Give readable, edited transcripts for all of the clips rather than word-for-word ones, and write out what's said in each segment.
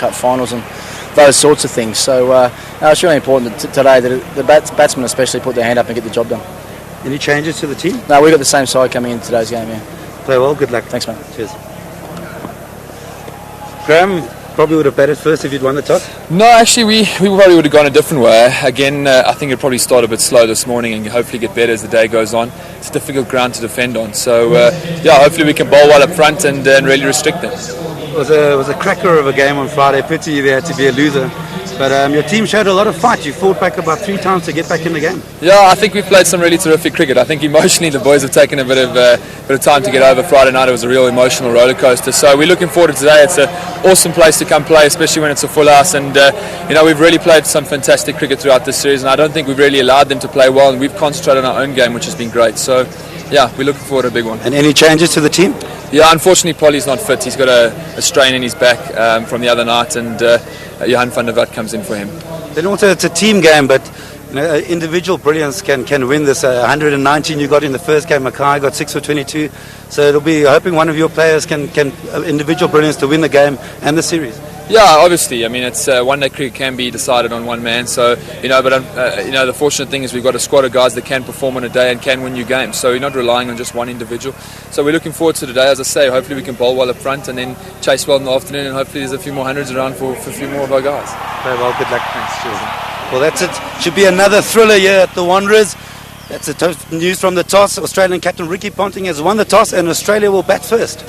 Cup finals and those sorts of things. So it's really important today that the batsmen especially put their hand up and get the job done. Any changes to the team? No, we've got the same side coming in today's game, yeah. Play well, good luck. Thanks, mate. Cheers. Graham, probably would have batted first if you'd won the toss? No, actually we probably would have gone a different way. Again, I think it'd probably start a bit slow this morning and hopefully get better as the day goes on. It's a difficult ground to defend on, so hopefully we can bowl well up front and really restrict them. It was a cracker of a game on Friday. Pity there had to be a loser. But your team showed a lot of fight. You fought back about 3 times to get back in the game. Yeah, I think we've played some really terrific cricket. I think emotionally the boys have taken a bit of time to get over. Friday night it was a real emotional roller coaster. So we're looking forward to today. It's an awesome place to come play, especially when it's a full house. And we've really played some fantastic cricket throughout this series, and I don't think we've really allowed them to play well. And we've concentrated on our own game, which has been great. So yeah, we're looking forward to a big one. And any changes to the team? Yeah, unfortunately Polly's not fit. He's got a strain in his back from the other night, and Johan van der Walt comes in for him. Then also it's a team game, but individual brilliance can win this. 119 you got in the first game. Mackay got 6 for 22. So it'll be hoping one of your players can individual brilliance to win the game and the series. Yeah, obviously. I mean, it's one-day cricket can be decided on one man. So but the fortunate thing is we've got a squad of guys that can perform on a day and can win you games. So you're not relying on just one individual. So we're looking forward to today. As I say, hopefully we can bowl well up front and then chase well in the afternoon, and hopefully there's a few more hundreds around for a few more of our guys. Very well, good luck. Thanks, cheers. Well, that's it. Should be another thriller here at the Wanderers. That's the news from the toss. Australian captain Ricky Ponting has won the toss, and Australia will bat first.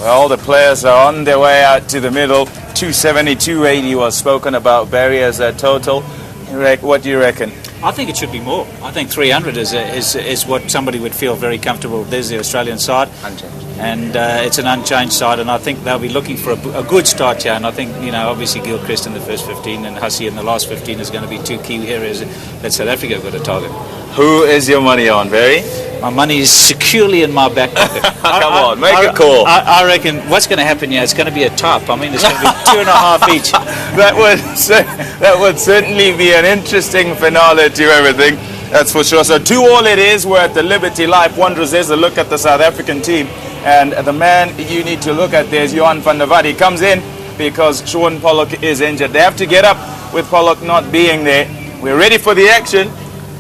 Well, the players are on their way out to the middle. 270, 280 was spoken about Barry as a total. What do you reckon? I think it should be more. I think 300 is what somebody would feel very comfortable with. There's the Australian side. Unchanged. And it's an unchanged side, and I think they'll be looking for a good start here. And I think, obviously Gilchrist in the first 15 and Hussey in the last 15 is going to be 2 key areas that South Africa have got to target. Who is your money on, Barry? My money is securely in my back pocket. Come on, make a call. I reckon what's going to happen here, it's going to be a top. I mean, it's going to be 2.5 each. That would certainly be an interesting finale to everything, that's for sure. So 2-2 it is. We're at the Liberty Life Wanderers. There's a look at the South African team. And the man you need to look at there is Johan van der Walt. He comes in because Sean Pollock is injured. They have to get up with Pollock not being there. We're ready for the action.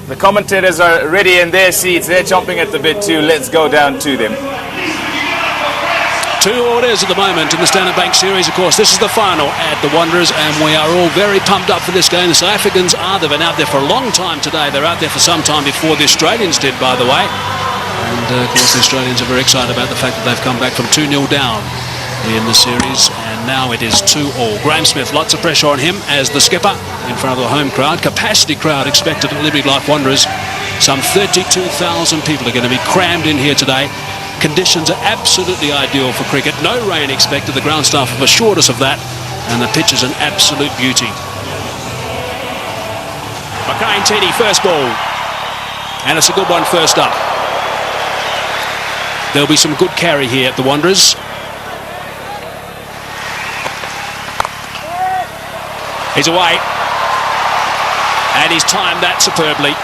The commentators are ready in their seats. They're chomping at the bit too. Let's go down to them. 2 orders at the moment in the Standard Bank Series. Of course, this is the final at the Wanderers, and we are all very pumped up for this game. The South Africans they've been out there for a long time today. They're out there for some time before the Australians did, by the way. And, of course, the Australians are very excited about the fact that they've come back from 2-0 down in the series, and now it is 2-2. Graham Smith, lots of pressure on him as the skipper in front of the home crowd. Capacity crowd expected at Liberty Life Wanderers. Some 32,000 people are going to be crammed in here today. Conditions are absolutely ideal for cricket. No rain expected. The ground staff have assured us of that, and the pitch is an absolute beauty. Mackay and Teddy, first ball, and it's a good one first up. There'll be some good carry here at the Wanderers. He's away, and he's timed that superbly.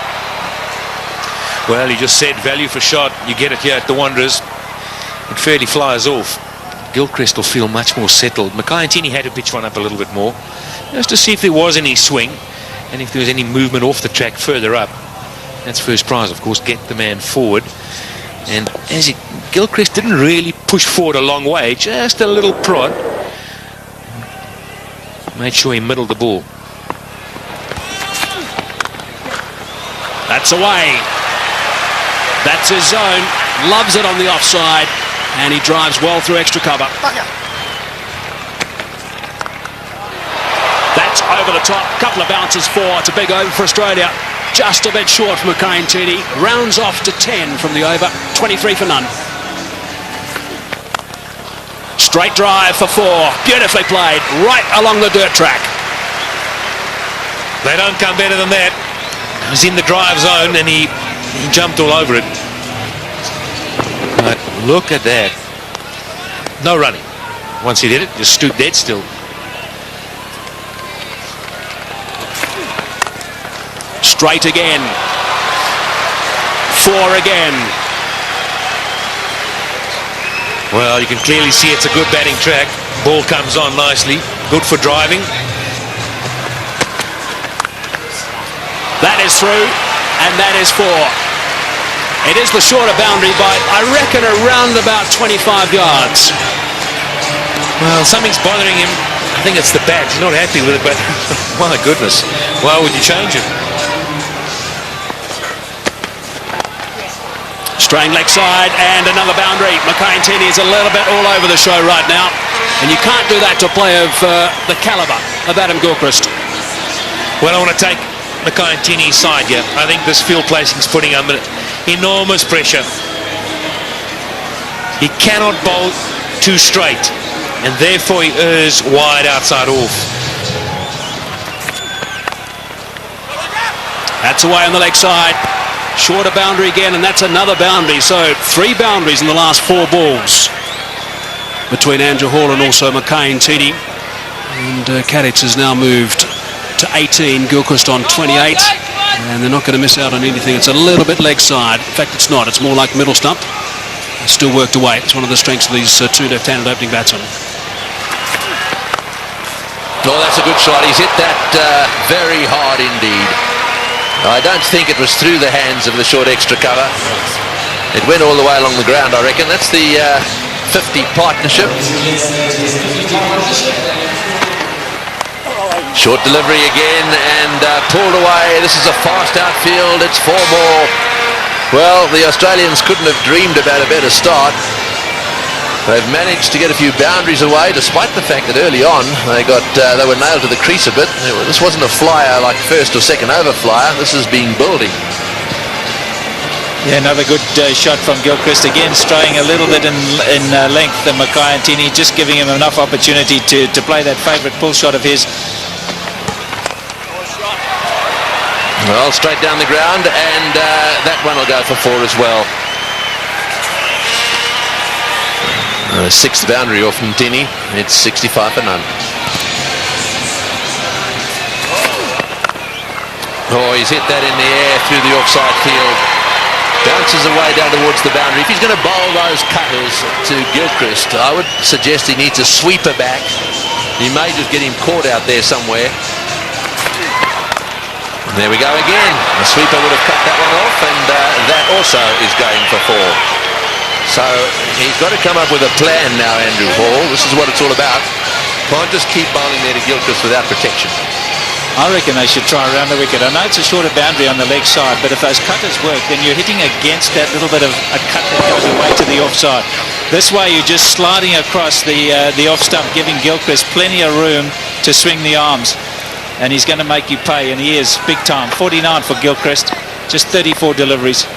Well, he just said value for shot. You get it here at the Wanderers. It fairly flies off. Gilchrist will feel much more settled. Mackay and Tini had to pitch one up a little bit more, just to see if there was any swing and if there was any movement off the track further up. That's first prize, of course, get the man forward. And Gilchrist didn't really push forward a long way, just a little prod. Made sure he middled the ball. That's away. That's his zone. Loves it on the offside, and he drives well through extra cover. That's over the top. Couple of bounces for. It's a big over for Australia. Just a bit short for Mackay and Teddy. Rounds off to 10 from the over. 23 for none. Straight drive for 4. Beautifully played. Right along the dirt track. They don't come better than that. He was in the drive zone and he jumped all over it. But look at that. No running. Once he did it, just stood dead still. Straight again. 4 again. Well, you can clearly see it's a good batting track. Ball comes on nicely. good for driving. That is through, and that is 4. It is the shorter boundary by, I reckon, around about 25 yards. Well, something's bothering him. I think it's the bat. He's not happy with it, but my goodness, why would you change it? Strain leg side and another boundary. Mackay-Tini is a little bit all over the show right now, and you can't do that to a player of the calibre of Adam Gilchrist. Well, I want to take Mackay-Tini's side here. I think this field placing is putting him under enormous pressure. He cannot bowl too straight, and therefore he errs wide outside off. That's away on the leg side. Shorter boundary again, and that's another boundary. So 3 boundaries in the last 4 balls between Andrew Hall and also Mackay-Tini. And Kadich has now moved to 18, Gilchrist on 28, and they're not going to miss out on anything. It's a little bit leg side. In fact, it's not. It's more like middle stump. It's still worked away. It's one of the strengths of these 2 left-handed opening batsmen. Oh, that's a good shot. He's hit that very hard indeed. I don't think it was through the hands of the short extra cover. It went all the way along the ground, I reckon. That's the 50 partnership. Short delivery again and pulled away. This is a fast outfield. It's 4 more. Well, the Australians couldn't have dreamed about a better start. They've managed to get a few boundaries away, despite the fact that early on they were nailed to the crease a bit. This wasn't a flyer like first or second over flyer. This has been building. Yeah, another good shot from Gilchrist. Again, straying a little bit in length. The Mackay-Tini just giving him enough opportunity to play that favourite pull shot of his. Well, straight down the ground, and that one will go for 4 as well. 6th boundary off from Tini. It's 65 for none. Oh, he's hit that in the air through the offside field. Bounces away down towards the boundary. If he's going to bowl those cutters to Gilchrist, I would suggest he needs a sweeper back. He may just get him caught out there somewhere. And there we go again. The sweeper would have cut that one off, and that also is going for 4. So he's got to come up with a plan now, Andrew Hall. This is what it's all about. Can't just keep bowling there to Gilchrist without protection. I reckon they should try around the wicket. I know it's a shorter boundary on the leg side, but if those cutters work, then you're hitting against that little bit of a cut that goes away to the offside. This way you're just sliding across the off stump, giving Gilchrist plenty of room to swing the arms. And he's going to make you pay, and he is big time. 49 for Gilchrist, just 34 deliveries.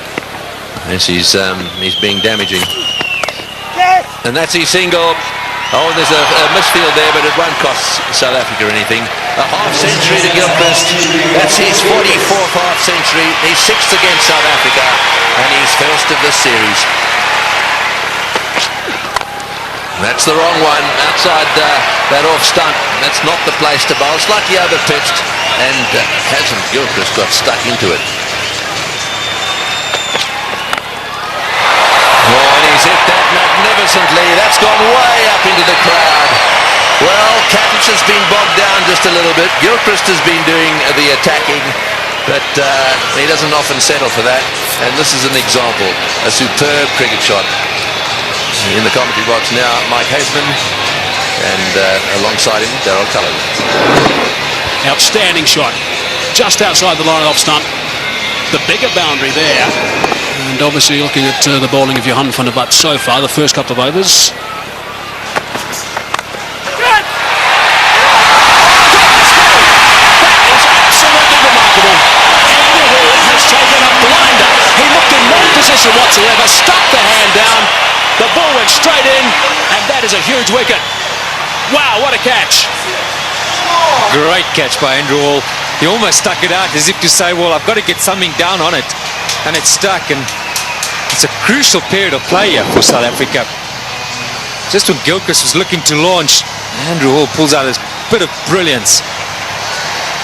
Yes, he's being damaging. And that's his single. Oh, there's a misfield there, but it won't cost South Africa anything. A half-century to Gilchrist. That's his 44th half-century. He's 6th against South Africa, and he's 1st of the series. That's the wrong one. Outside that off stump. That's not the place to bowl. Slightly over-pitched, and hasn't Gilchrist got stuck into it. He's hit that magnificently. That's gone way up into the crowd. Well, Kadich has been bogged down just a little bit. Gilchrist has been doing the attacking, but he doesn't often settle for that. And this is an example. A superb cricket shot. In the commentary box now, Mike Haseman, and alongside him, Darryl Cullen. Outstanding shot. Just outside the line off stump. The bigger boundary there. And obviously looking at the bowling of Johan van der Walt so far, the first couple of overs. That is absolutely remarkable. Andrew Hall has taken a blinder. He looked in no position whatsoever, stuck the hand down. The ball went straight in, and that is a huge wicket. Wow, what a catch. Great catch by Andrew Hall. He almost stuck it out as if to say, well, I've got to get something down on it. And it's stuck, and it's a crucial period of play here for South Africa. Just when Gilchrist was looking to launch, Andrew Hall pulls out a bit of brilliance.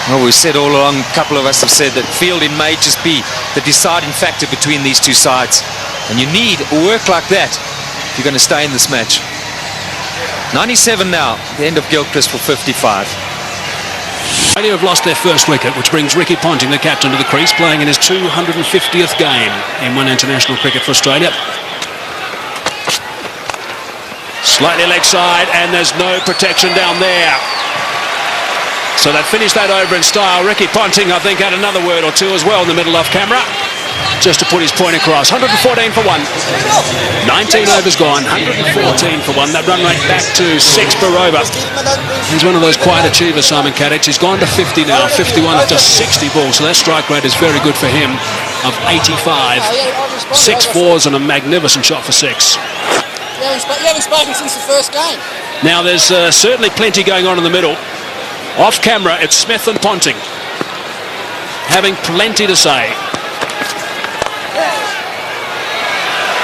Well, we've said all along, a couple of us have said that fielding may just be the deciding factor between these two sides. And you need work like that if you're going to stay in this match. 97 now, the end of Gilchrist for 55. Australia have lost their first wicket, which brings Ricky Ponting, the captain, to the crease, playing in his 250th game in one international cricket for Australia. Slightly leg side, and there's no protection down there. So they've finished that over in style. Ricky Ponting, I think, had another word or two as well in the middle off camera, just to put his point across. 114 for one. 19 overs gone, 114 for one. That run rate back to 6 per over. He's one of those quiet achievers, Simon Kadich. He's gone to 50 now, 51 of just 60 balls. So that strike rate is very good for him, of 85. 6 fours and a magnificent shot for 6. You haven't spoken since the first game. Now there's certainly plenty going on in the middle. Off camera, it's Smith and Ponting, having plenty to say.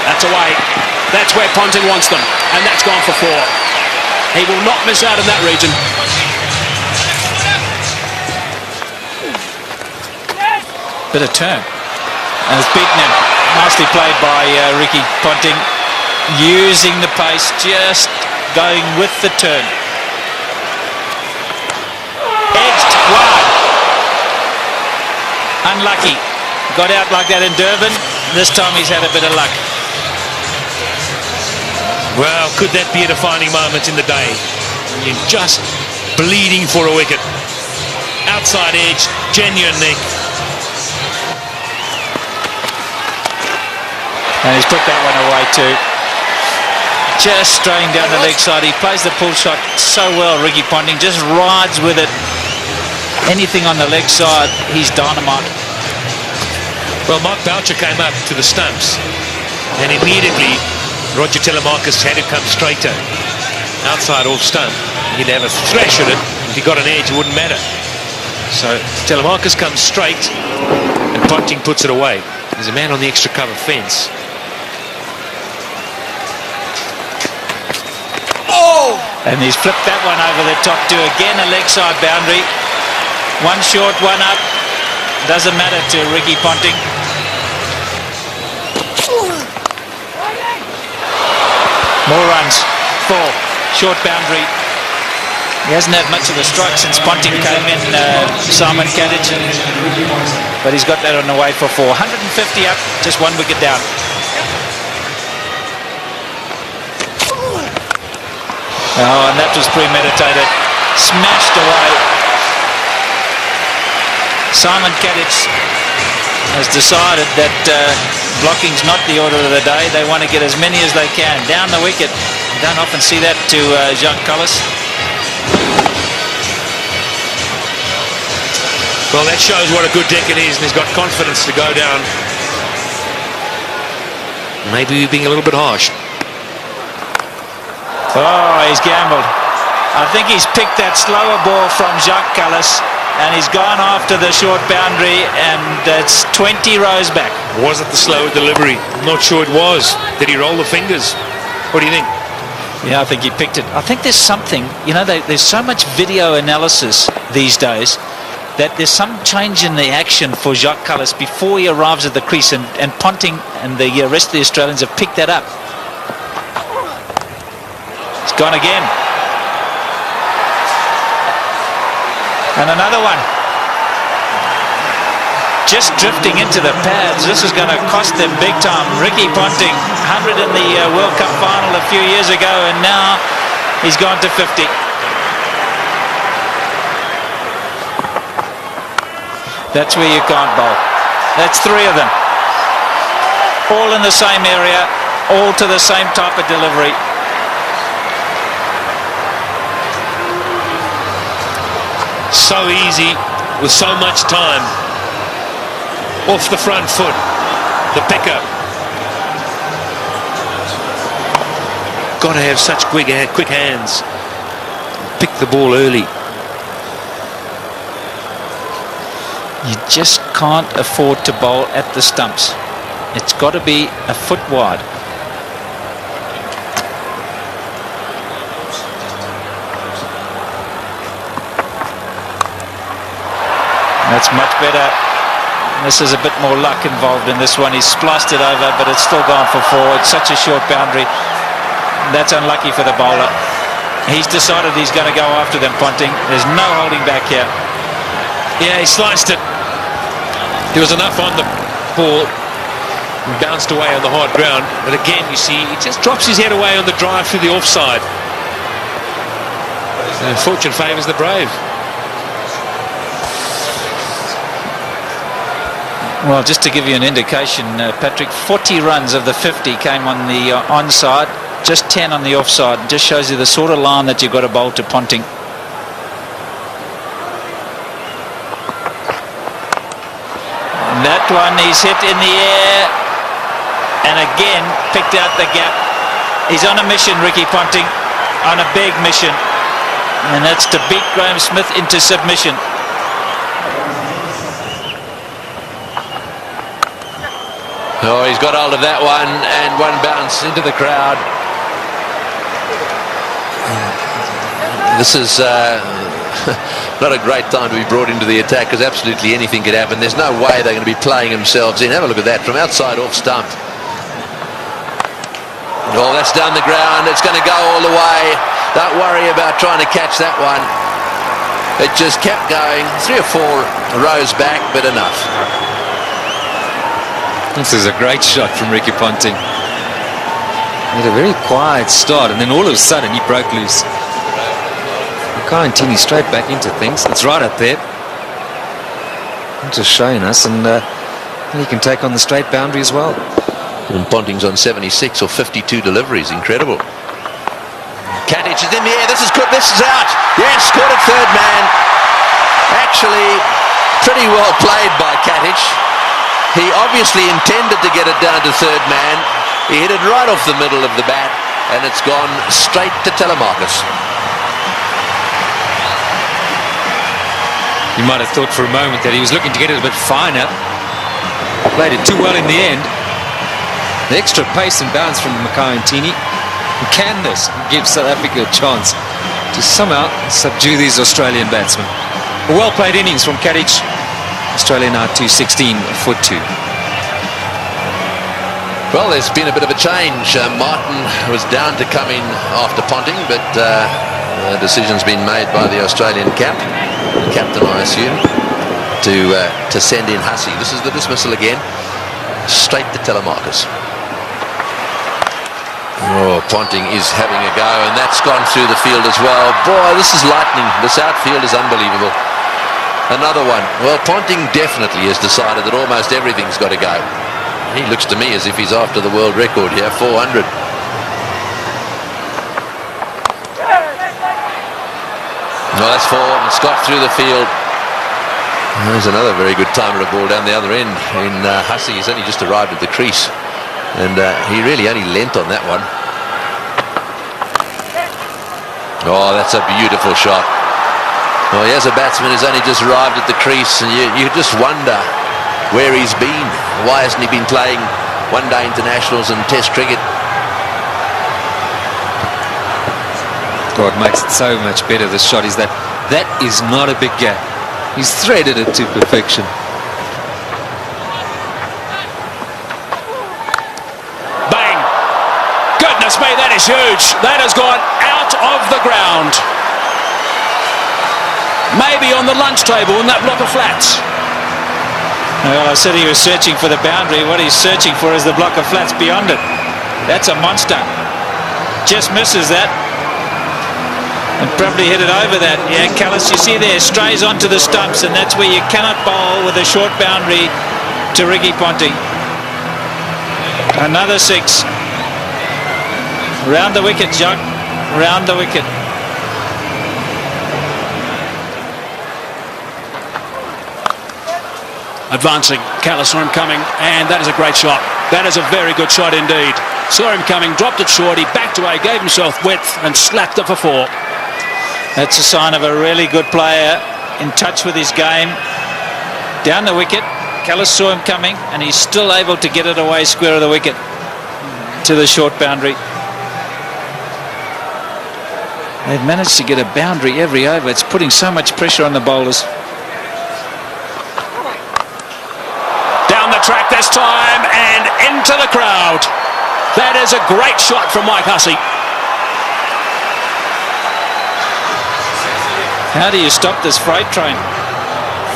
That's away. That's where Ponting wants them, and that's gone for 4. He will not miss out in that region. Bit of turn. And it's beaten him. Nicely played by Ricky Ponting, using the pace, just going with the turn. Edged wide. Unlucky. Got out like that in Durban. This time he's had a bit of luck. Well, could that be a defining moment in the day? You're just bleeding for a wicket. Outside edge, genuine nick. And he's put that one away too. Just straying down the leg side. He plays the pull shot so well, Ricky Ponting. Just rides with it. Anything on the leg side, he's dynamite. Well, Mark Boucher came up to the stumps, and immediately Roger Telemarcus had it come straighter. Outside off stump. He'd have a thrash at it. If he got an edge, it wouldn't matter. So Telemarcus comes straight, and Ponting puts it away. There's a man on the extra cover fence. Oh! And he's flipped that one over the top to again a leg side boundary. One short, one up. Doesn't matter to Ricky Ponting. More runs. 4. Short boundary. He hasn't had much of a strike since Ponting came in, Simon Kadich. But he's got that on the way for 4. 150 up, just 1 wicket down. Oh, and that was premeditated. Smashed away. Simon Kadich has decided that blocking's not the order of the day. They want to get as many as they can down the wicket. You don't often see that to Jacques Kallis. Well, that shows what a good deck it is, and he's got confidence to go down. Maybe we're being a little bit harsh. Oh, he's gambled. I think he's picked that slower ball from Jacques Kallis, and he's gone after the short boundary, and it's 20 rows back. Was it the slower delivery? I'm not sure it was. Did he roll the fingers? What do you think? Yeah, I think he picked it. I think there's something, you know, there's so much video analysis these days that there's some change in the action for Jacques Kallis before he arrives at the crease, and Ponting and the rest of the Australians have picked that up. It's gone again. And another one. Just drifting into the pads. This is going to cost them big time. Ricky Ponting, 100 in the World Cup final a few years ago, and now he's gone to 50. That's where you can't bowl. That's 3 of them. All in the same area, all to the same type of delivery. So easy, with so much time. Off the front foot, the pickup. Got to have such quick hands. Pick the ball early. You just can't afford to bowl at the stumps. It's got to be a foot wide. That's much better. This is a bit more luck involved in this one. He's spliced it over, but it's still gone for 4. It's such a short boundary. That's unlucky for the bowler. He's decided he's going to go after them, Ponting. There's no holding back here. Yeah, he sliced it. There was enough on the ball and bounced away on the hard ground. But again, you see, he just drops his head away on the drive through the offside. And fortune favours the brave. Well, just to give you an indication, Patrick, 40 runs of the 50 came on the onside, just 10 on the offside. Just shows you the sort of line that you've got to bowl to Ponting. And that one he's hit in the air, and again picked out the gap. He's on a mission, Ricky Ponting, on a big mission, and that's to beat Graham Smith into submission. Oh, he's got hold of that one, and one bounce into the crowd. This is not a great time to be brought into the attack, because absolutely anything could happen. There's no way they're going to be playing themselves in. Have a look at that from outside off stump. Oh, that's down the ground. It's going to go all the way. Don't worry about trying to catch that one. It just kept going 3 or 4 rows back, but enough. This is a great shot from Ricky Ponting. He had a very quiet start, and then all of a sudden he broke loose. Makayantini straight back into things. It's right up there. Just showing us, and he can take on the straight boundary as well. And Ponting's on 76 or 52 deliveries. Incredible. Katic is in the air. This is good. This is out. Yes, caught it third man. Actually, pretty well played by Katic. He obviously intended to get it down to third man. He hit it right off the middle of the bat, and it's gone straight to Telemarcus. You might have thought for a moment that he was looking to get it a bit finer. Played it too well in the end. The extra pace and bounce from Makayantini. Can this give South Africa a chance to somehow subdue these Australian batsmen? A well-played innings from Katic. Australia now 216 for 2. Well, there's been a bit of a change. Martin was down to come in after Ponting, but the decision's been made by the Australian captain, I assume, to send in Hussey. This is the dismissal again, straight to Telemarcus. Oh, Ponting is having a go, and that's gone through the field as well. Boy, this is lightning. This outfield is unbelievable. Another one. Well, Ponting definitely has decided that almost everything's got to go. He looks to me as if he's after the world record here, 400. No, that's 4. It's got through the field. There's another very good timer of ball down the other end in Hussey. He's only just arrived at the crease, and he really only lent on that one. Oh, that's a beautiful shot. Well, here's a batsman who's only just arrived at the crease, and you just wonder where he's been. Why hasn't he been playing one-day internationals and test cricket? God, makes it so much better, this shot, is that is not a big gap. He's threaded it to perfection. Bang! Goodness me, that is huge. That has gone out of the ground. Maybe on the lunch table in that block of flats. Well, I said he was searching for the boundary. What he's searching for is the block of flats beyond it. That's a monster. Just misses that. And probably hit it over that. Yeah, Callis, you see there, strays onto the stumps, and that's where you cannot bowl with a short boundary to Ricky Ponting. Another 6. Round the wicket, Jock. Round the wicket. Advancing, Callis saw him coming, and that is a great shot. That is a very good shot indeed. Saw him coming, dropped it short, he backed away, gave himself width, and slapped it for 4. That's a sign of a really good player, in touch with his game. Down the wicket, Callis saw him coming, and he's still able to get it away square of the wicket to the short boundary. They've managed to get a boundary every over. It's putting so much pressure on the bowlers. Track this time, and into the crowd. That is a great shot from Mike Hussey. How do you stop this freight train?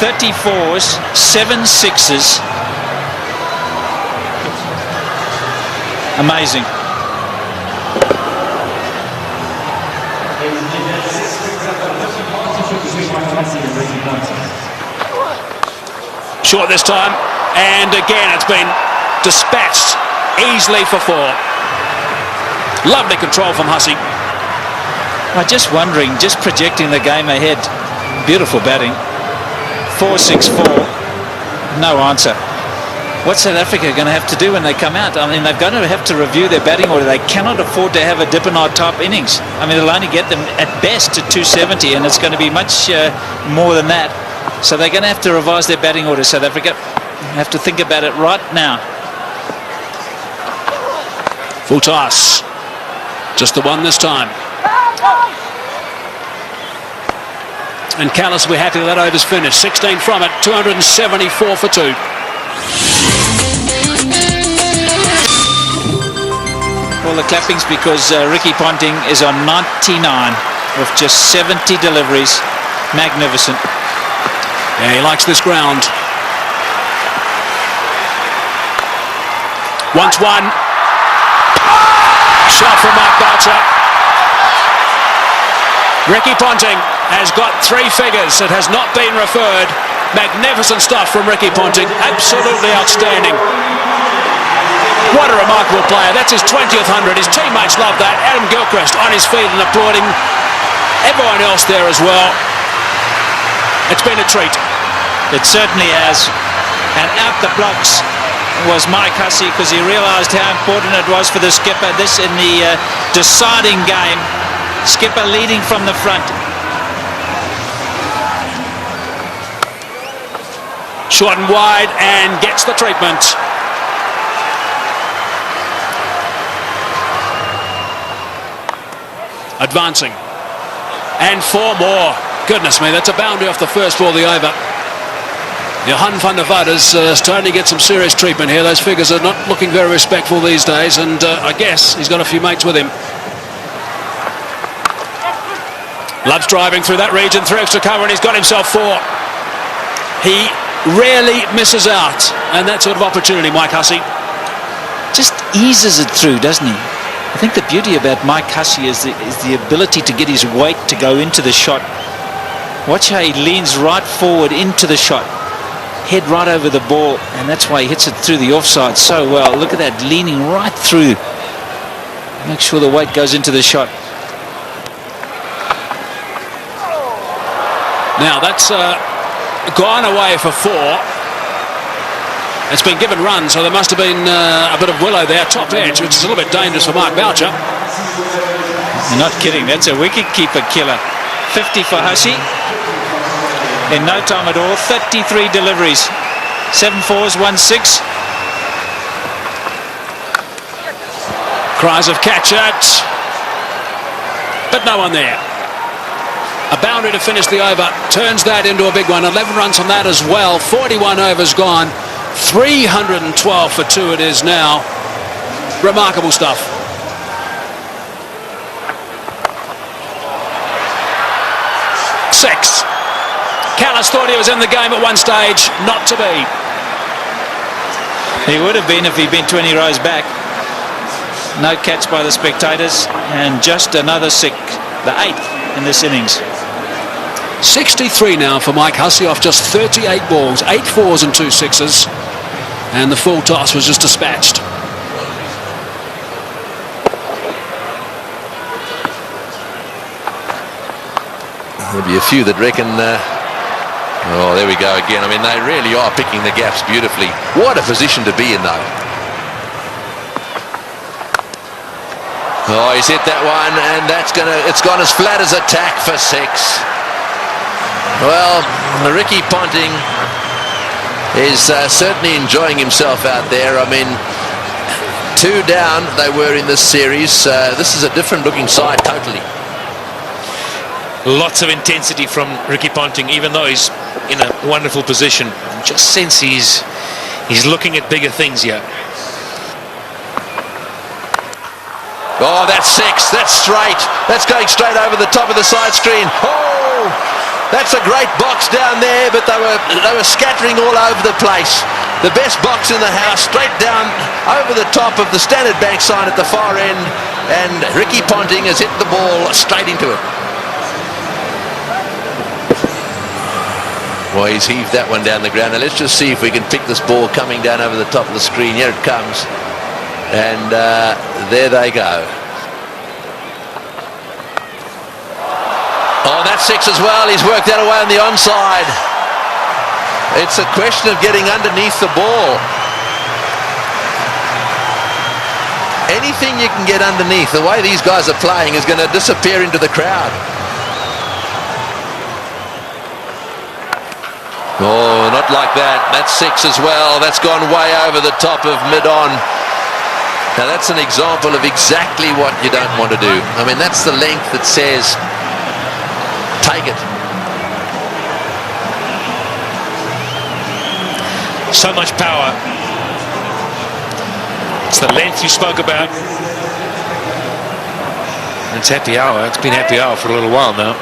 34s, 7 6s. Amazing. Short this time, and again it's been dispatched easily for 4. Lovely control from Hussey. I'm just wondering, just projecting the game ahead. Beautiful batting. 4-6-4. No answer. What's South Africa going to have to do when they come out? I mean, they're going to have to review their batting order. They cannot afford to have a Dippenard type innings. I mean, it'll only get them at best to 270, and it's going to be much more than that. So they're going to have to revise their batting order, South Africa. Have to think about it right now. Full toss. Just the one this time. And Callis, we're happy that over's finished. 16 from it, 274 for 2. All the clappings because Ricky Ponting is on 99 with just 70 deliveries. Magnificent. Yeah, he likes this ground. Once one. Shot from Mark Boucher. Ricky Ponting has got 3 figures. It has not been referred. Magnificent stuff from Ricky Ponting. Absolutely outstanding. What a remarkable player. That's his 20th 100. His teammates love that. Adam Gilchrist on his feet and applauding. Everyone else there as well. It's been a treat. It certainly has. And out the blocks was Mike Hussey because he realised how important it was for the skipper. This in the deciding game. Skipper leading from the front. Short and wide and gets the treatment. Advancing. And 4 more. Goodness me, that's a boundary off the first ball of the over. Johan van der Vaart is starting to get some serious treatment here. Those figures are not looking very respectful these days, and I guess he's got a few mates with him. Loves driving through that region, through extra cover, and he's got himself 4. He rarely misses out, and that sort of opportunity, Mike Hussey. Just eases it through, doesn't he? I think the beauty about Mike Hussey is the ability to get his weight to go into the shot. Watch how he leans right forward into the shot. Head right over the ball, and that's why he hits it through the offside so well. Look at that, leaning right through. Make sure the weight goes into the shot. Now that's gone away for 4. It's been given run, so there must have been a bit of willow there, top edge, which is a little bit dangerous for Mark Boucher. You're not kidding, that's a wicket-keeper killer. 50 for Hussey. In no time at all, 33 deliveries. 7 4s, 1 6. Cries of catch it. But no one there. A boundary to finish the over. Turns that into a big one. 11 runs on that as well. 41 overs gone. 312 for 2 it is now. Remarkable stuff. Six. Callis thought he was in the game at one stage. Not to be. He would have been if he'd been 20 rows back. No catch by the spectators. And just another 6. The 8th in this innings. 63 now for Mike Hussey off just 38 balls. 8 4s and 2 6s. And the full toss was just dispatched. There'll be a few that reckon... oh, there we go again. I mean, they really are picking the gaps beautifully. What a position to be in, though. Oh, he's hit that one, and it's gone as flat as a tack for 6. Well, Ricky Ponting is certainly enjoying himself out there. I mean, 2 down they were in this series. This is a different looking side totally. Lots of intensity from Ricky Ponting, even though he's in a wonderful position. Just sense he's looking at bigger things here. Oh, that's 6. That's straight. That's going straight over the top of the side screen. Oh! That's a great box down there, but they were scattering all over the place. The best box in the house, straight down over the top of the Standard Bank sign at the far end, and Ricky Ponting has hit the ball straight into it. Well, he's heaved that one down the ground. Now let's just see if we can pick this ball coming down over the top of the screen. Here it comes, and there they go. Oh, that's 6 as well. He's worked that away on the onside. It's a question of getting underneath the ball. Anything you can get underneath, the way these guys are playing, is going to disappear into the crowd. Oh, not like that. That's 6 as well. That's gone way over the top of mid-on. Now that's an example of exactly what you don't want to do. I mean, that's the length that says take it. So much power. It's the length you spoke about. It's happy hour. It's been happy hour for a little while now.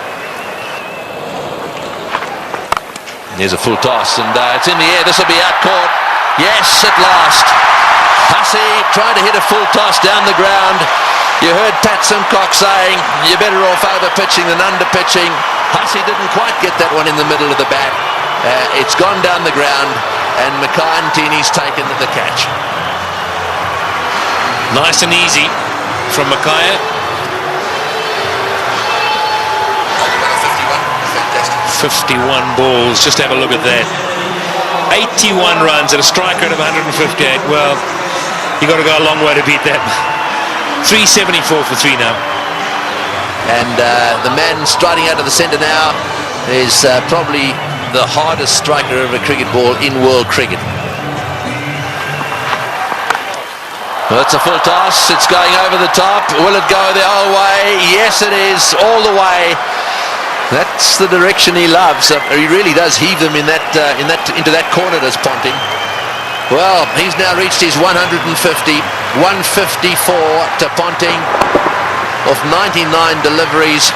There's a full toss, and it's in the air. This will be out caught. Yes, at last. Hussey trying to hit a full toss down the ground. You heard Pat Simcock saying you're better off over pitching than under pitching. Hussey didn't quite get that one in the middle of the bat. It's gone down the ground, and Makai-Ntini's taken the catch. Nice and easy from Makai. 51 balls, just have a look at that. 81 runs at a strike rate of 158. Well, you got to go a long way to beat that. 374 for 3 now. And the man striding out of the centre now is probably the hardest striker of a cricket ball in world cricket. Well, it's a full toss. It's going over the top. Will it go the whole way? Yes, it is, all the way. That's the direction he loves. He really does heave them into that corner, does Ponting. Well, he's now reached his 150, 154 to Ponting of 99 deliveries.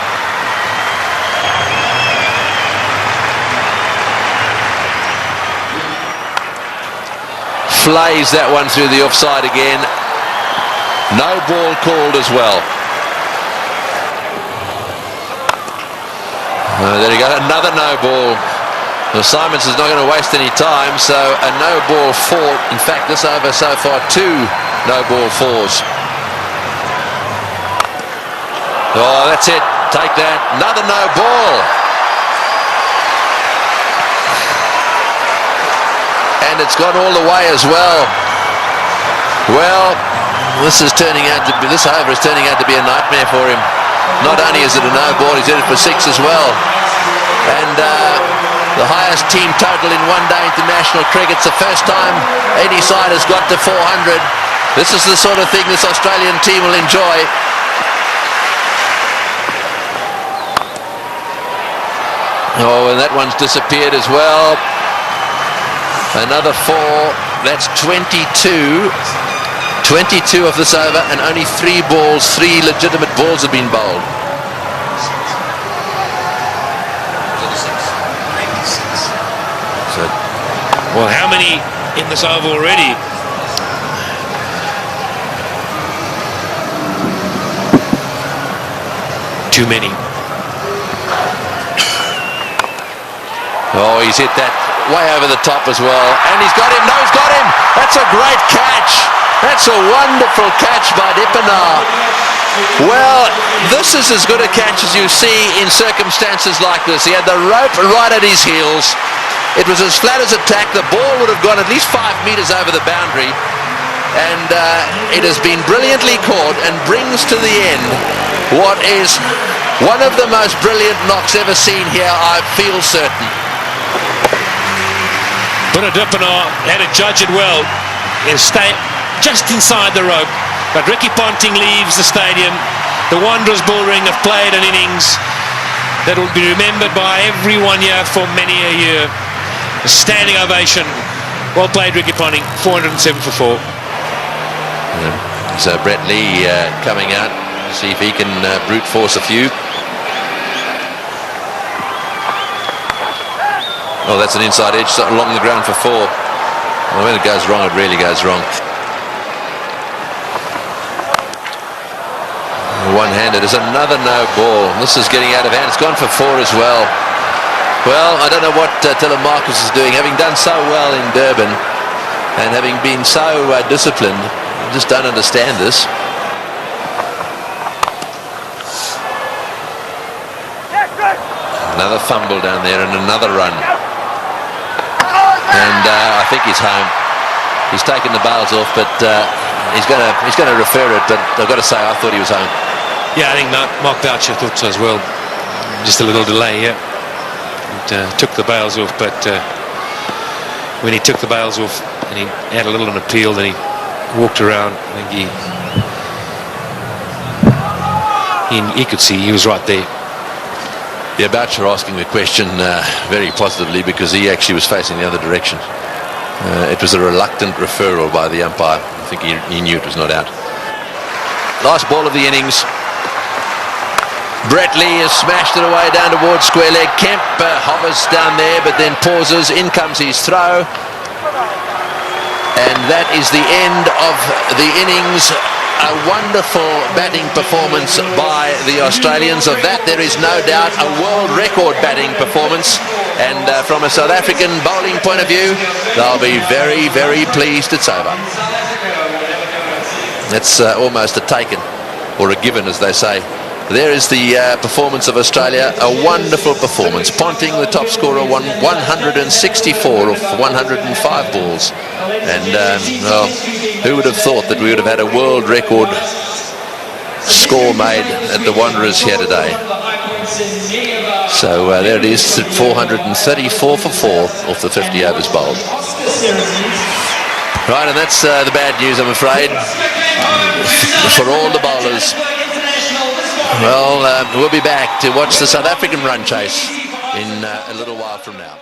Flays that one through the offside again. No ball called as well. There you go, another no ball. Well, Simons is not going to waste any time, so a no ball 4. In fact, this over so far 2 no ball 4s. Oh, that's it. Take that. Another no ball. And it's gone all the way as well. Well, this over is turning out to be a nightmare for him. Not only is it a no ball, he's hit it for 6 as well. And the highest team total in one-day international cricket. It's the first time any side has got to 400. This is the sort of thing this Australian team will enjoy. Oh, and that one's disappeared as well. Another 4. That's 22. 22 of this over, and only 3 legitimate balls have been bowled. So, well, how many in this over already? Too many. Oh, he's hit that way over the top as well, and he's got him. No, he's got him. That's a great catch. That's a wonderful catch by Dippenaar. Well, this is as good a catch as you see in circumstances like this. He had the rope right at his heels. It was as flat as a tack. The ball would have gone at least 5 metres over the boundary. And it has been brilliantly caught and brings to the end what is one of the most brilliant knocks ever seen here, I feel certain. But Dippenaar had to judge it well. He'll stay just inside the rope, but Ricky Ponting leaves the stadium. The Wanderers bullring have played an innings that will be remembered by everyone here for many a year. A standing ovation. Well played, Ricky Ponting. 407 for 4. Yeah. So Brett Lee coming out to see if he can brute force a few. Oh, that's an inside edge along the ground for 4. Well, when it goes wrong, it really goes wrong. One-handed is another no ball. This is getting out of hand. It's gone for 4 as well. Well, I don't know what Telemarcus is doing. Having done so well in Durban and having been so disciplined, I just don't understand this. Another fumble down there and another run. And I think he's home. He's taken the bails off, but he's going to refer it. But I've got to say, I thought he was home. Yeah, I think Mark Boucher thought so as well. Just a little delay here. Took the bails off, but when he took the bails off and he had a little an appeal, then he walked around. I think he could see he was right there. Yeah, Boucher asking the question very positively because he actually was facing the other direction. It was a reluctant referral by the umpire. I think he knew it was not out. Last ball of the innings. Brett Lee has smashed it away down towards square leg. Kemp hovers down there but then pauses. In comes his throw. And that is the end of the innings. A wonderful batting performance by the Australians. Of that there is no doubt a world record batting performance. And from a South African bowling point of view, they'll be very, very pleased it's over. That's almost a taken, or a given as they say. There is the performance of Australia, a wonderful performance. Ponting, the top scorer, won 164 of 105 balls. And, well, who would have thought that we would have had a world record score made at the Wanderers here today? So there it is, 434 for 4 off the 50 overs bowled. Right, and that's the bad news, I'm afraid, for all the bowlers. Well, we'll be back to watch the South African run chase in a little while from now.